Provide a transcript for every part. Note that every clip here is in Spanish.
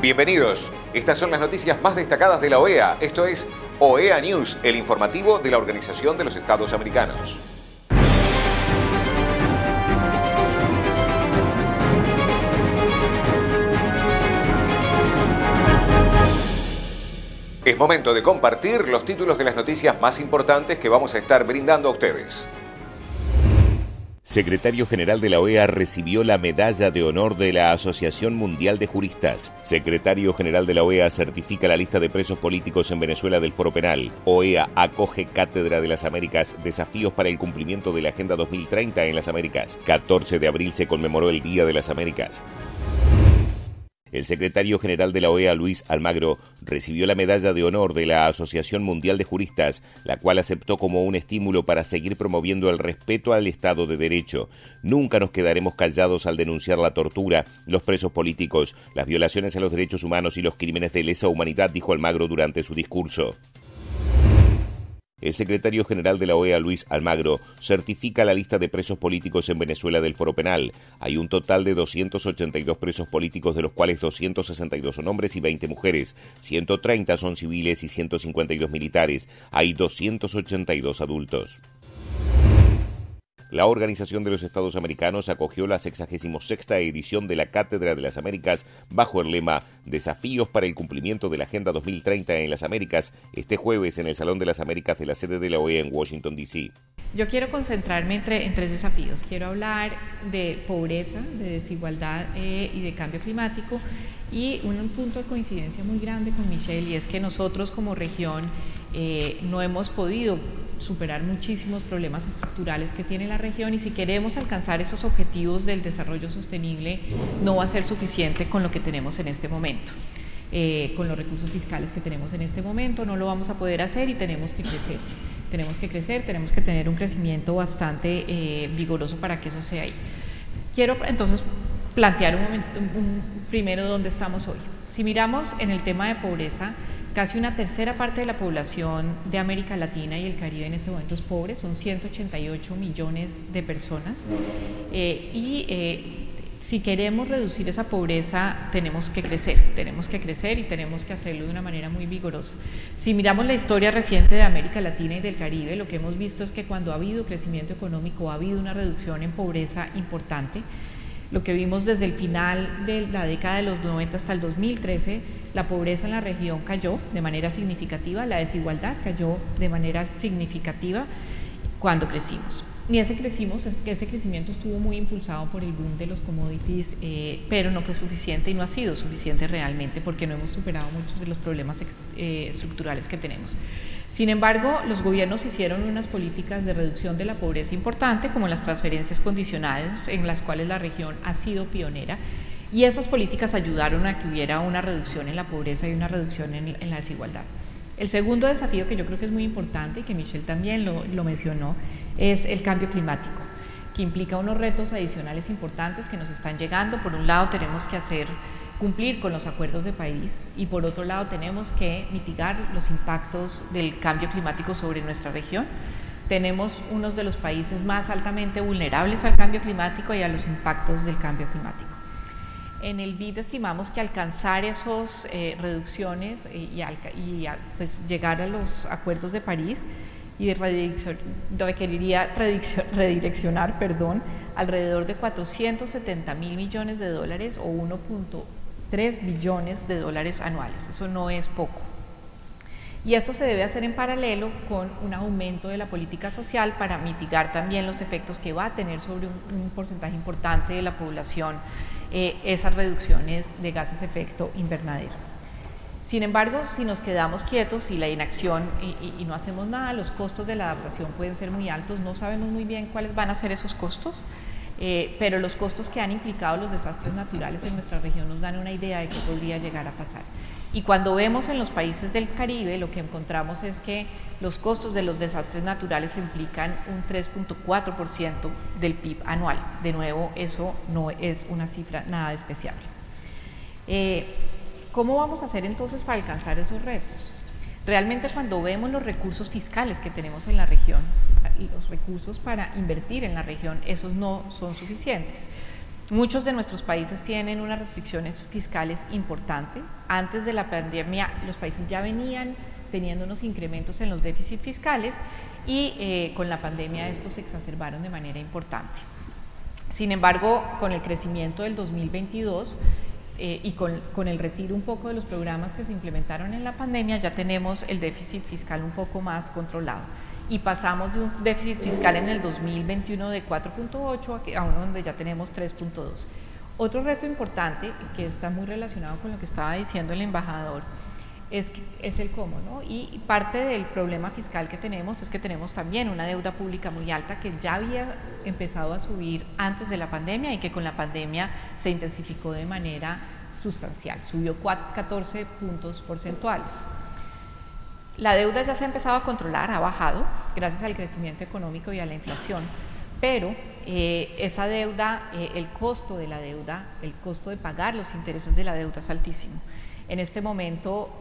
Bienvenidos. Estas son las noticias más destacadas de la OEA. Esto es OEA News, el informativo de la Organización de los Estados Americanos. Es momento de compartir los títulos de las noticias más importantes que vamos a estar brindando a ustedes. Secretario General de la OEA recibió la Medalla de Honor de la Asociación Mundial de Juristas. Secretario General de la OEA certifica la lista de presos políticos en Venezuela del Foro Penal. OEA acoge Cátedra de las Américas, desafíos para el cumplimiento de la Agenda 2030 en las Américas. 14 de abril se conmemoró el Día de las Américas. El secretario general de la OEA, Luis Almagro, recibió la Medalla de Honor de la Asociación Mundial de Juristas, la cual aceptó como un estímulo para seguir promoviendo el respeto al Estado de Derecho. Nunca nos quedaremos callados al denunciar la tortura, los presos políticos, las violaciones a los derechos humanos y los crímenes de lesa humanidad, dijo Almagro durante su discurso. El secretario general de la OEA, Luis Almagro, certifica la lista de presos políticos en Venezuela del Foro Penal. Hay un total de 282 presos políticos, de los cuales 262 son hombres y 20 mujeres. 130 son civiles y 152 militares. Hay 282 adultos. La Organización de los Estados Americanos acogió la 66ª edición de la Cátedra de las Américas bajo el lema Desafíos para el cumplimiento de la Agenda 2030 en las Américas, este jueves en el Salón de las Américas de la sede de la OEA en Washington, D.C. Yo quiero concentrarme en tres desafíos. Quiero hablar de pobreza, de desigualdad y de cambio climático, y un punto de coincidencia muy grande con Michelle, y es que nosotros como región no hemos podido superar muchísimos problemas estructurales que tiene la región, y si queremos alcanzar esos objetivos del desarrollo sostenible no va a ser suficiente con lo que tenemos en este momento. Con los recursos fiscales que tenemos en este momento no lo vamos a poder hacer y tenemos que crecer. Tenemos que tener un crecimiento bastante vigoroso para que eso sea ahí. Quiero entonces plantear primero dónde estamos hoy. Si miramos en el tema de pobreza, casi una tercera parte de la población de América Latina y el Caribe en este momento es pobre, son 188 millones de personas, si queremos reducir esa pobreza tenemos que crecer y tenemos que hacerlo de una manera muy vigorosa. Si miramos la historia reciente de América Latina y del Caribe, lo que hemos visto es que cuando ha habido crecimiento económico ha habido una reducción en pobreza importante. Lo que vimos desde el final de la década de los 90 hasta el 2013, la pobreza en la región cayó de manera significativa, la desigualdad cayó de manera significativa cuando crecimos. Y ese crecimiento estuvo muy impulsado por el boom de los commodities, pero no fue suficiente y no ha sido suficiente realmente porque no hemos superado muchos de los problemas estructurales que tenemos. Sin embargo, los gobiernos hicieron unas políticas de reducción de la pobreza importante, como las transferencias condicionales, en las cuales la región ha sido pionera, y esas políticas ayudaron a que hubiera una reducción en la pobreza y una reducción en la desigualdad. El segundo desafío, que yo creo que es muy importante y que Michelle también lo mencionó, es el cambio climático, que implica unos retos adicionales importantes que nos están llegando. Por un lado tenemos que cumplir con los acuerdos de París, y por otro lado tenemos que mitigar los impactos del cambio climático sobre nuestra región. Tenemos unos de los países más altamente vulnerables al cambio climático y a los impactos del cambio climático. En el BID estimamos que alcanzar esas reducciones pues llegar a los acuerdos de París requeriría redireccionar alrededor de 470.000 millones de dólares o 1.3 billones de dólares anuales. Eso no es poco. Y esto se debe hacer en paralelo con un aumento de la política social para mitigar también los efectos que va a tener sobre un porcentaje importante de la población esas reducciones de gases de efecto invernadero. Sin embargo, si nos quedamos quietos y la inacción y no hacemos nada, los costos de la adaptación pueden ser muy altos. No sabemos muy bien cuáles van a ser esos costos, pero los costos que han implicado los desastres naturales en nuestra región nos dan una idea de qué podría llegar a pasar. Y cuando vemos en los países del Caribe, lo que encontramos es que los costos de los desastres naturales implican un 3.4% del PIB anual. De nuevo, eso no es una cifra nada despreciable. ¿Cómo vamos a hacer entonces para alcanzar esos retos? Realmente, cuando vemos los recursos fiscales que tenemos en la región y los recursos para invertir en la región, esos no son suficientes. Muchos de nuestros países tienen unas restricciones fiscales importantes. Antes de la pandemia, los países ya venían teniendo unos incrementos en los déficits fiscales y con la pandemia estos se exacerbaron de manera importante. Sin embargo, con el crecimiento del 2022 y con el retiro un poco de los programas que se implementaron en la pandemia, ya tenemos el déficit fiscal un poco más controlado. Y pasamos de un déficit fiscal en el 2021 de 4.8 a uno donde ya tenemos 3.2. Otro reto importante, que está muy relacionado con lo que estaba diciendo el embajador, es el cómo, ¿no? Y parte del problema fiscal que tenemos es que tenemos también una deuda pública muy alta que ya había empezado a subir antes de la pandemia y que con la pandemia se intensificó de manera sustancial, subió 14 puntos porcentuales. La deuda ya se ha empezado a controlar, ha bajado gracias al crecimiento económico y a la inflación, pero esa deuda, el costo de la deuda, el costo de pagar los intereses de la deuda es altísimo. En este momento,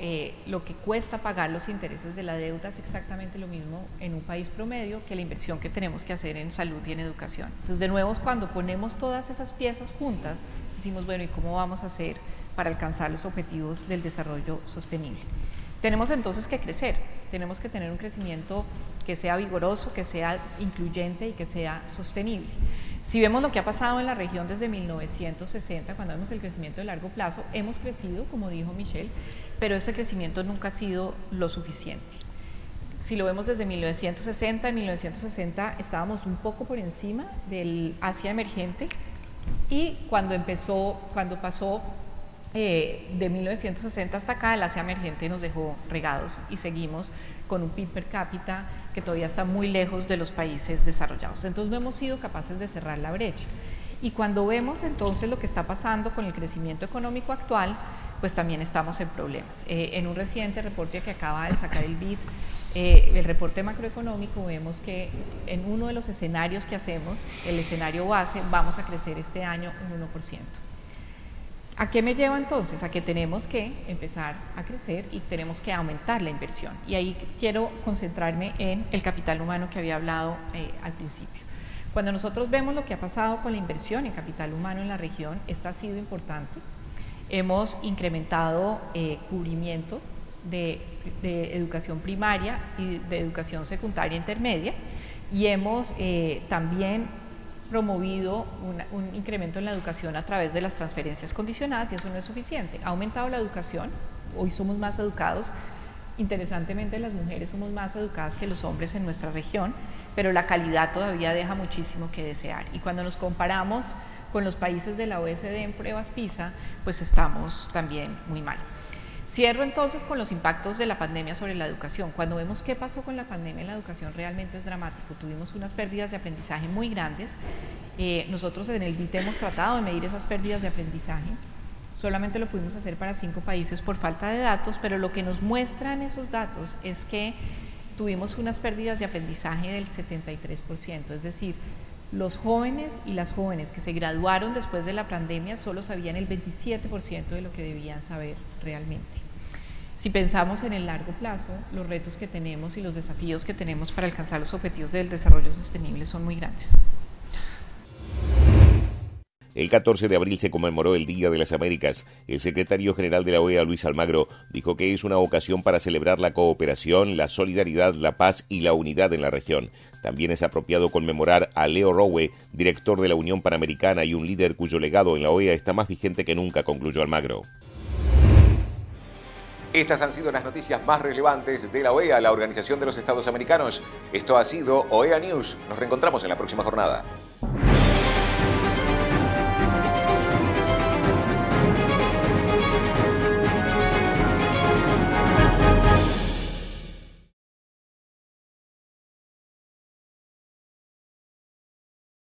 lo que cuesta pagar los intereses de la deuda es exactamente lo mismo en un país promedio que la inversión que tenemos que hacer en salud y en educación. Entonces, de nuevo, cuando ponemos todas esas piezas juntas, decimos, bueno, ¿y cómo vamos a hacer para alcanzar los objetivos del desarrollo sostenible? Tenemos entonces que crecer, tenemos que tener un crecimiento que sea vigoroso, que sea incluyente y que sea sostenible. Si vemos lo que ha pasado en la región desde 1960, cuando vemos el crecimiento de largo plazo, hemos crecido, como dijo Michelle, pero ese crecimiento nunca ha sido lo suficiente. Si lo vemos desde 1960, en 1960 estábamos un poco por encima del Asia emergente y cuando pasó de 1960 hasta acá, el Asia emergente nos dejó regados y seguimos con un PIB per cápita que todavía está muy lejos de los países desarrollados. Entonces no hemos sido capaces de cerrar la brecha. Y cuando vemos entonces lo que está pasando con el crecimiento económico actual, pues también estamos en problemas. En un reciente reporte que acaba de sacar el BID, el reporte macroeconómico, vemos que en uno de los escenarios que hacemos, el escenario base, vamos a crecer este año un 1%. ¿A qué me lleva entonces? A que tenemos que empezar a crecer y tenemos que aumentar la inversión. Y ahí quiero concentrarme en el capital humano que había hablado al principio. Cuando nosotros vemos lo que ha pasado con la inversión en capital humano en la región, esta ha sido importante. Hemos incrementado cubrimiento de educación primaria y de educación secundaria intermedia y hemos también promovido un incremento en la educación a través de las transferencias condicionadas y eso no es suficiente. Ha aumentado la educación, hoy somos más educados, interesantemente las mujeres somos más educadas que los hombres en nuestra región, pero la calidad todavía deja muchísimo que desear y cuando nos comparamos con los países de la OECD en pruebas PISA, pues estamos también muy mal. Cierro entonces con los impactos de la pandemia sobre la educación. Cuando vemos qué pasó con la pandemia en la educación realmente es dramático. Tuvimos unas pérdidas de aprendizaje muy grandes. Nosotros en el BIT hemos tratado de medir esas pérdidas de aprendizaje. Solamente lo pudimos hacer para 5 países por falta de datos, pero lo que nos muestran esos datos es que tuvimos unas pérdidas de aprendizaje del 73%, es decir, los jóvenes y las jóvenes que se graduaron después de la pandemia solo sabían el 27% de lo que debían saber realmente. Si pensamos en el largo plazo, los retos que tenemos y los desafíos que tenemos para alcanzar los objetivos del desarrollo sostenible son muy grandes. El 14 de abril se conmemoró el Día de las Américas. El secretario general de la OEA, Luis Almagro, dijo que es una ocasión para celebrar la cooperación, la solidaridad, la paz y la unidad en la región. También es apropiado conmemorar a Leo Rowe, director de la Unión Panamericana y un líder cuyo legado en la OEA está más vigente que nunca, concluyó Almagro. Estas han sido las noticias más relevantes de la OEA, la Organización de los Estados Americanos. Esto ha sido OEA News. Nos reencontramos en la próxima jornada.